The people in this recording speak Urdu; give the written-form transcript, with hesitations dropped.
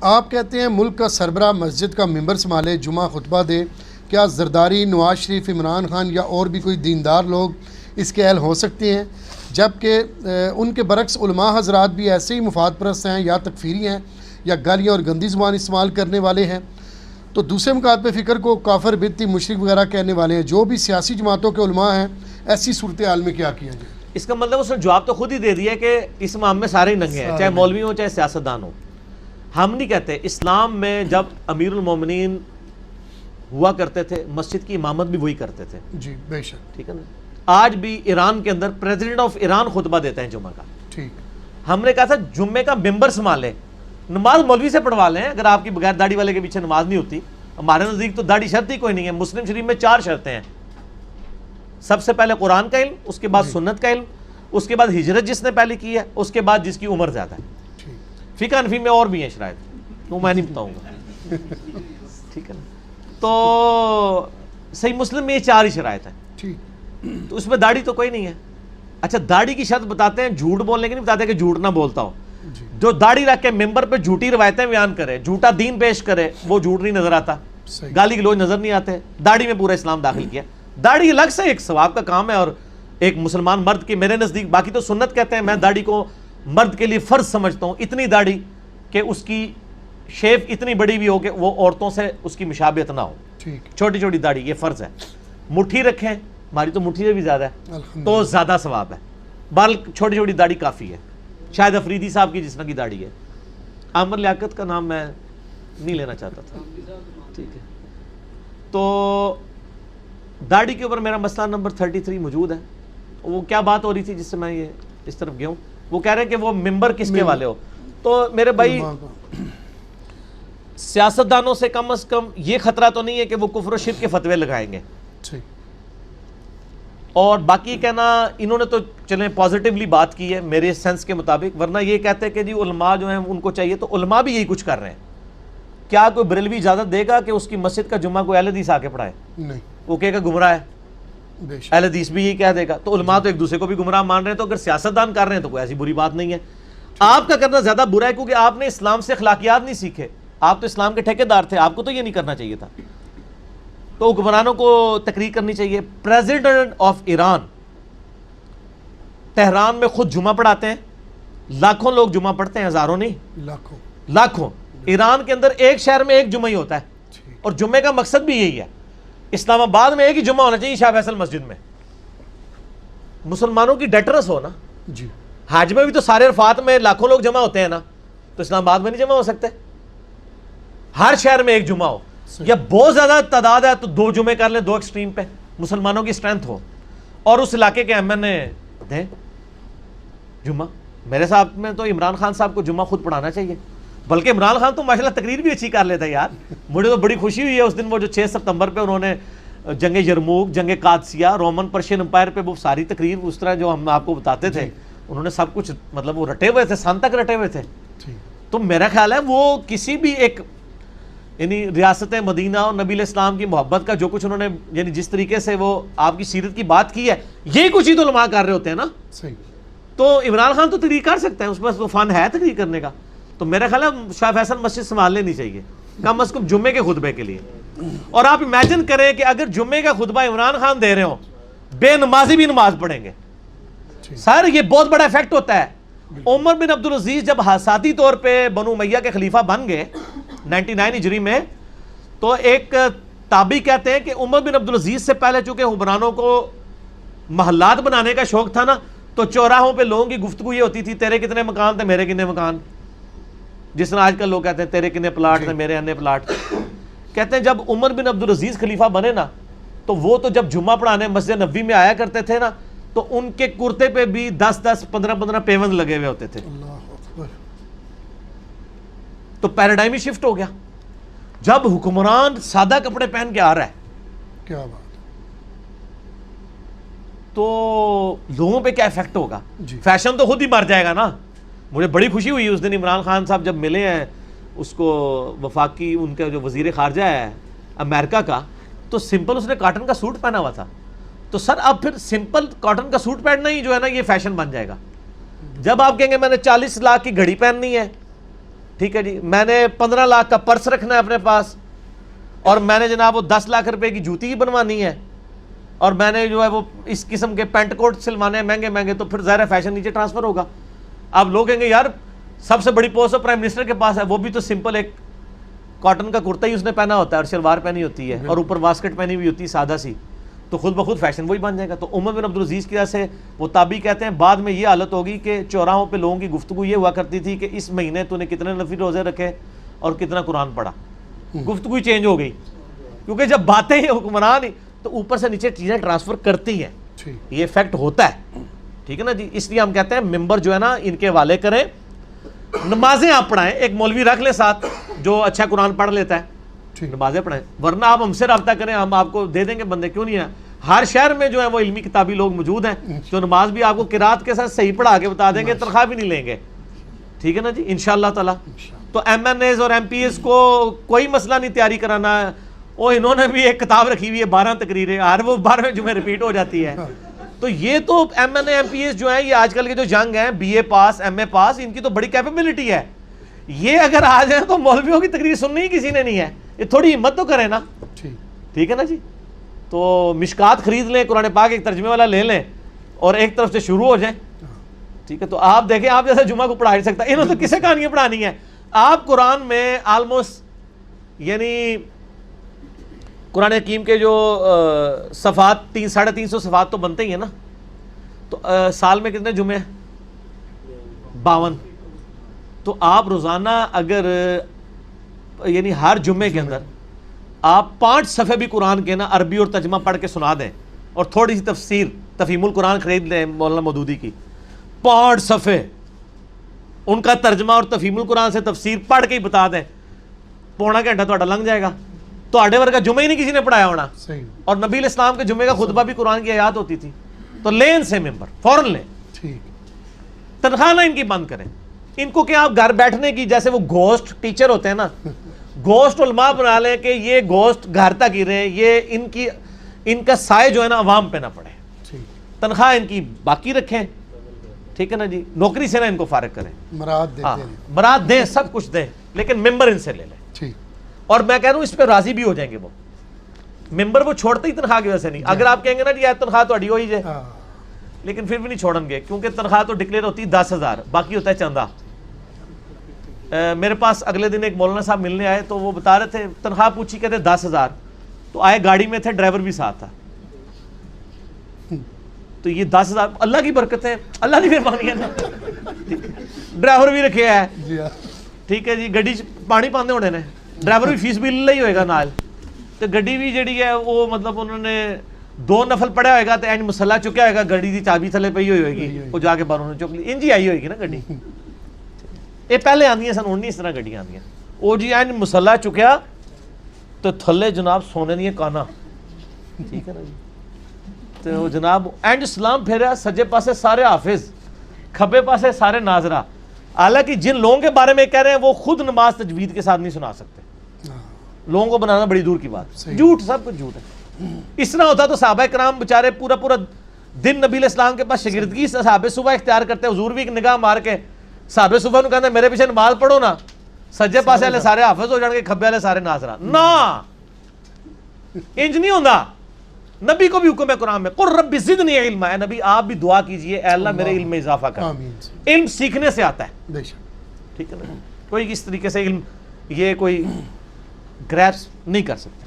آپ کہتے ہیں ملک کا سربراہ مسجد کا ممبر سنبھالے، جمعہ خطبہ دے، کیا زرداری، نواز شریف، عمران خان یا اور بھی کوئی دیندار لوگ اس کے اہل ہو سکتے ہیں؟ جبکہ ان کے برعکس علماء حضرات بھی ایسے ہی مفاد پرست ہیں یا تکفیری ہیں یا گالیاں اور گندی زبان استعمال کرنے والے ہیں، تو دوسرے مکاتب فکر کو کافر، بدعتی، مشرک وغیرہ کہنے والے ہیں، جو بھی سیاسی جماعتوں کے علماء ہیں، ایسی صورتحال میں کیا کیا جائے؟ اس کا مطلب اس نے جواب تو خود ہی دے دیا کہ اس امام میں سارے ننگے ہیں، چاہے مولوی ہوں چاہے سیاستدان ہوں۔ ہم نہیں کہتے، اسلام میں جب امیر المومنین ہوا کرتے تھے مسجد کی امامت بھی وہی کرتے تھے، جی بے شک، ٹھیک ہے نا۔ آج بھی ایران کے اندر پریزیڈنٹ آف ایران خطبہ دیتے ہیں جمعہ کا۔ ٹھیک، ہم نے کہا تھا جمعے کا ممبر سنبھالیں، نماز مولوی سے پڑھوا لیں اگر آپ کی بغیر داڑھی والے کے پیچھے نماز نہیں ہوتی۔ ہمارے نزدیک تو داڑھی شرط ہی کوئی نہیں ہے۔ مسلم شریف میں 4 شرطیں ہیں، سب سے پہلے قرآن کا علم، اس کے بعد سنت کا علم، اس کے بعد ہجرت جس نے پہلے کی ہے، اس کے بعد جس کی عمر زیادہ ہے۔ فقہ حنفی میں اور بھی ہیں شرائط، تو میں نہیں بتاؤں گا، ٹھیک ہے نا۔ تو صحیح مسلم میں یہ 4 ہی شرائط ہیں، تو اس میں داڑھی تو کوئی نہیں ہے۔ اچھا، داڑھی کی شرط بتاتے ہیں، جھوٹ بولنے کی نہیں بتاتے کہ جھوٹ نہ بولتا ہو۔ جو داڑھی رکھ کے ممبر پہ جھوٹی روایتیں بیان کرے، جھوٹا دین پیش کرے، وہ جھوٹ نہیں نظر آتا، گالی گلوچ نظر نہیں آتے۔ داڑھی میں پورا اسلام داخل کیا۔ داڑھی الگ سے ایک ثواب کا کام ہے، اور ایک مسلمان مرد کے میرے نزدیک، باقی تو سنت کہتے ہیں، میں داڑھی کو مرد کے لیے فرض سمجھتا ہوں۔ اتنی داڑھی کہ اس کی شیپ اتنی بڑی بھی ہو کہ وہ عورتوں سے اس کی مشابہت نہ ہو، چھوٹی چھوٹی داڑھی، یہ فرض ہے۔ مٹھی رکھیں، ہماری تو مٹھی سے بھی زیادہ ہے تو زیادہ ثواب ہے۔ بال چھوٹی چھوٹی داڑھی کافی ہے، شاید افریدی صاحب کی جس طرح کی داڑھی ہے۔ عامر لیاقت کا نام میں نہیں لینا چاہتا تھا، ٹھیک ہے۔ تو داڑھی کے اوپر میرا مسئلہ نمبر 33 موجود ہے۔ وہ کیا بات ہو رہی تھی جس سے میں یہ اس طرف گیا ہوں؟ وہ کہہ رہے ہیں کہ وہ ممبر کس کے والے ہو۔ تو میرے بھائی، سیاستدانوں سے کم از کم یہ خطرہ تو نہیں ہے کہ وہ کفر و شرک کے فتوے لگائیں گے، اور باقی کہنا انہوں نے تو چلیں پازیٹیولی بات کی ہے میرے سینس کے مطابق، ورنہ یہ کہتے ہیں کہ جی علماء جو ہیں ان کو چاہیے، تو علماء بھی یہی کچھ کر رہے ہیں۔ کیا کوئی بریلوی اجازت دے گا کہ اس کی مسجد کا جمعہ کوئی اہل حدیث آ کے پڑھائے؟ نہیں، وہ کہے گا گمراہ ہے، اہل حدیث بھی یہی کہہ دے گا۔ تو علماء تو ایک دوسرے کو بھی گمراہ مان رہے ہیں، تو اگر سیاستدان کر رہے ہیں تو کوئی ایسی بری بات نہیں ہے۔ آپ کا کرنا زیادہ برا ہے، کیونکہ آپ نے اسلام سے اخلاقیات نہیں سیکھے، آپ تو اسلام کے ٹھیکیدار تھے، آپ کو تو یہ نہیں کرنا چاہیے تھا۔ تو حکمرانوں کو تقریر کرنی چاہیے۔ پریزیڈنٹ آف ایران تہران میں خود جمعہ پڑھاتے ہیں، لاکھوں لوگ جمعہ پڑھتے ہیں، ہزاروں نہیں، لاکھوں۔ ایران کے اندر ایک شہر میں ایک جمعہ ہی ہوتا ہے، اور جمعے کا مقصد بھی یہی ہے۔ اسلام آباد میں ایک ہی جمعہ ہونا چاہیے، شاہ فیصل مسجد میں۔ مسلمانوں کی ڈیٹرنس ہو نا، حج میں بھی تو سارے عرفات میں لاکھوں لوگ جمع ہوتے ہیں نا، تو اسلام آباد میں نہیں جمع ہو سکتے؟ ہر شہر میں ایک جمعہ ہو، یا بہت زیادہ تعداد ہے تو 2 جمعے کر لیں، 2 ایکسٹریم پہ مسلمانوں کی اسٹرینتھ ہو، اور اس علاقے کے ایم این اے دیں جمعہ۔ میرے صاحب میں تو عمران خان صاحب کو جمعہ خود پڑھانا چاہیے، بلکہ عمران خان تو ماشاءاللہ تقریر بھی اچھی کر لیتا ہے یار۔ مجھے تو بڑی خوشی ہوئی ہے اس دن، وہ جو 6 ستمبر پہ انہوں نے جنگ یرموک، جنگ قادسیہ، رومن پرشین امپائر پہ وہ ساری تقریر اس طرح جو ہم آپ کو بتاتے تھے، انہوں نے سب کچھ مطلب وہ رٹے ہوئے تھے، سن تک رٹے ہوئے تھے۔ تو میرا خیال ہے وہ کسی بھی ایک، یعنی ریاست مدینہ اور نبی علیہ السلام کی محبت کا جو کچھ انہوں نے، یعنی جس طریقے سے وہ آپ کی سیرت کی بات کی ہے، یہی کچھ ہی تو علماء کر رہے ہوتے ہیں نا۔ تو عمران خان تو تقریر کر سکتا ہے، اس پاس وہ فن ہے تقریر کرنے کا۔ تو میرا خیال ہے شاہ فیصل مسجد سنبھال لینی چاہیے کم از کم جمعے کے خطبے کے لیے۔ اور آپ امیجن کریں کہ اگر جمعے کا خطبہ عمران خان دے رہے ہوں، بے نمازی بھی نماز پڑھیں گے سر، یہ بہت بڑا ایفیکٹ ہوتا ہے۔ عمر بن عبدالعزیز جب حسادی طور پہ بنو امیہ کے خلیفہ بن گئے 99 ہجری میں، تو ایک تابعی کہتے ہیں کہ عمر بن عبدالعزیز سے پہلے چونکہ حکمرانوں کو محلات بنانے کا شوق تھا نا، تو چوراہوں پہ لوگوں کی گفتگو یہ ہوتی تھی، تیرے کتنے مکان تھے، میرے کتنے مکان، جس طرح آج کل لوگ کہتے ہیں تیرے کتنے پلاٹ تھے، میرے اتنے پلاٹ۔ کہتے ہیں جب عمر بن عبدالعزیز خلیفہ بنے نا، تو وہ تو جب جمعہ پڑھانے مسجد نبوی میں آیا کرتے تھے نا، تو ان کے کرتے پہ بھی 10 15 پیوند لگے ہوئے ہوتے تھے۔ تو پیراڈائم ہی شفٹ ہو گیا۔ جب حکمران سادہ کپڑے پہن کے آ رہا ہے، کیا بات، تو لوگوں پہ کیا ایفیکٹ ہوگا؟ فیشن تو خود ہی مر جائے گا نا۔ مجھے بڑی خوشی ہوئی اس دن عمران خان صاحب جب ملے ہیں اس کو، وفاقی ان کا جو وزیر خارجہ ہے امریکہ کا، تو سمپل اس نے کاٹن کا سوٹ پہنا ہوا تھا۔ تو سر اب پھر سمپل کاٹن کا سوٹ پہننا ہی جو ہے نا یہ فیشن بن جائے گا۔ جب آپ کہیں گے میں نے 40 لاکھ کی گھڑی پہننی ہے، ٹھیک ہے جی، میں نے 15 لاکھ کا پرس رکھنا ہے اپنے پاس، اور میں نے جناب وہ 10 لاکھ روپے کی جوتی بنوانی ہے، اور میں نے جو ہے وہ اس قسم کے پینٹ کوٹ سلوانے ہیں مہنگے مہنگے، تو پھر ظاہر فیشن نیچے ٹرانسفر ہوگا. اب لوگ کہیں گے یار سب سے بڑی پوسٹ پرائم منسٹر کے پاس ہے، وہ بھی تو سمپل ایک کاٹن کا کرتا ہی اس نے پہنا ہوتا ہے اور شلوار پہنی ہوتی ہے اور اوپر واسکٹ پہنی ہوئی ہوتی ہے سادہ سی، تو خود بخود فیشن وہی بن جائے گا. تو عمر بن عبدالعزیز کی وجہ سے وہ تابعی کہتے ہیں بعد میں یہ حالت ہوگی کہ چوراہوں پہ لوگوں کی گفتگو یہ ہوا کرتی تھی کہ اس مہینے تو نے کتنے نفلی روزے رکھے اور کتنا قرآن پڑھا. گفتگو چینج ہو گئی، کیونکہ جب باتیں حکمران تو اوپر سے نیچے چیزیں ٹرانسفر کرتی ہیں، یہ فیکٹ ہوتا ہے. ٹھیک ہے نا جی، اس لیے ہم کہتے ہیں ممبر جو ہے نا ان کے حوالے کریں، نمازیں آپ پڑھائیں، ایک مولوی رکھ لیں ساتھ جو اچھا قرآن پڑھ لیتا ہے، نمازیں پڑھائیں، ورنہ آپ ہم سے رابطہ کریں، ہم آپ کو دے دیں گے بندے، کیوں نہیں ہیں. ہر شہر میں جو ہے وہ علمی کتابی لوگ موجود ہیں جو نماز بھی آپ کو قرات کے ساتھ صحیح پڑھا کے بتا دیں گے، تنخواہ بھی نہیں لیں گے. ٹھیک ہے نا جی، انشاءاللہ تعالی. تو ایم این ایز اور ایم پی ایس کو کوئی مسئلہ نہیں تیاری کرانا ہے. وہ انہوں نے بھی ایک کتاب رکھی ہوئی ہے 12 تقریریں، ہر وہ 12ویں جمعے ریپیٹ ہو جاتی ہے. تو یہ تو M N A M P S جو ہیں یہ آج کل کے جو ینگ ہیں بی اے پاس ایم اے پاس، ان کی تو بڑی کیپیبلٹی ہے. یہ اگر آ جائیں تو مولویوں کی تقریر سننی ہی کسی نے نہیں ہے، یہ تھوڑی ہمت تو کریں نا. ٹھیک ہے نا جی. تو مشکات خرید لیں، قرآن پاک ایک ترجمے والا لے لیں اور ایک طرف سے شروع ہو جائیں. ٹھیک ہے، تو آپ دیکھیں آپ جیسا جمعہ کو پڑھا نہیں سکتا، انہوں نے کسے کہانیاں پڑھانی ہے. آپ قرآن میں آلموسٹ یعنی قرآن حکیم کے جو صفحات 350 صفحات تو بنتے ہی ہیں نا، تو سال میں کتنے جمعے ہیں؟ 52. تو آپ روزانہ اگر یعنی ہر جمعے کے اندر آپ 5 صفحے بھی قرآن کے نا عربی اور ترجمہ پڑھ کے سنا دیں، اور تھوڑی سی تفسیر تفہیم القرآن خرید لیں مولانا مودودی کی، 5 صفحے ان کا ترجمہ اور تفہیم القرآن سے تفسیر پڑھ کے ہی بتا دیں، پونا گھنٹہ تھوڑا لنگ جائے گا. تو آڈے ورگا جمعہ ہی نہیں کسی نے پڑھایا ہونا. اور نبی علیہ السلام کے جمعے کا خطبہ بھی قرآن کی آیات ہوتی تھی. تو لیں ان سے ممبر فوراً لیں، تنخواہ نہ ان کی بند کریں. ان کو کیا آپ گھر بیٹھنے کی، جیسے وہ گھوسٹ ٹیچر ہوتے ہیں نا، گھوسٹ علماء بنا لیں کہ یہ گھوسٹ گھر تک ہی رہیں، یہ ان کا سائے جو ہے نا عوام پہ نہ پڑے. تنخواہ ان کی باقی رکھیں. ٹھیک ہے نا جی، نوکری سے نہ ان کو فارغ کریں، برات دیں، سب کچھ دیں، لیکن ممبر ان سے لے لیں. اور میں کہہ رہا ہوں اس پہ راضی بھی ہو جائیں گے وہ ممبر. وہ چھوڑتے ہی تنخواہ کی وجہ سے نہیں. اگر آپ کہیں گے نا جی تنخواہ تو اڑی ہوئی جائے، لیکن پھر بھی نہیں چھوڑیں گے، کیونکہ تنخواہ تو ڈکلیئر ہوتی ہے 10,000، باقی ہوتا ہے چندہ. میرے پاس اگلے دن ایک مولانا صاحب ملنے آئے تو وہ بتا رہے تھے، تنخواہ پوچھی کہتے 10,000. تو آئے گاڑی میں تھے، ڈرائیور بھی ساتھ تھا. تو یہ 10,000 اللہ کی برکت ہے، اللہ کی مہربانی ہے. ڈرائیور بھی رکھے ہے، ٹھیک ہے جی، گڈی پانی پاندے ہونے نے، ڈرائیور بھی فیس بھی لے ہی ہوئے گا نال. تو گڈی بھی جڑی ہے وہ مطلب انہوں نے 2 نفل پڑھا ہوئے گا تو اینڈ مسلح چکیا ہوئے گا، گڈی دی چابی تھلے پئی ہوئے گی، وہ جا کے باہر انہوں نے چک لی. انجی آئی ہوئے گی نا گڈی، یہ پہلے آندی ہیں سن 19 اس طرح گڈیاں آندی ہیں. وہ جی اینڈ مسلح چکیا تو تھلے جناب سونے دیے کانا. ٹھیک ہے نا جی. تو جناب اینڈ سلام پھیرا، سجے پاسے سارے حافظ، کھبے پاسے سارے ناظرہ. حالانکہ جن لوگوں کے بارے میں کہہ رہے ہیں وہ خود نماز تجوید کے ساتھ نہیں سنا سکتے. لوگوں کو بنانا بڑی دور کی بات، جھوٹ، سب کچھ جھوٹ ہے. اس طرح ہوتا تو صحابہ کرام بیچارے پورا دن نبی علیہ السلام کے پاس شاگردگی صحابہ صبح اختیار کرتے. حضور بھی ایک نگاہ مار کے صحابہ صبح نو کہتے میرے پیچھے نماز پڑھو نا، سجے پاسے والے سارے حافظ ہو جان گے، کھبے والے سارے ناظرہ. نا انج نہیں ہوتا. نبی کو بھی حکم ہے قرآن میں، قل رب زدنی علما. اے نبی آپ بھی دعا کیجئے، اے اللہ میرے علم میں اضافہ کر. علم سیکھنے سے آتا ہے. ٹھیک ہے نا، کوئی اس طریقے سے علم یہ کوئی گریپس نہیں کر سکتا.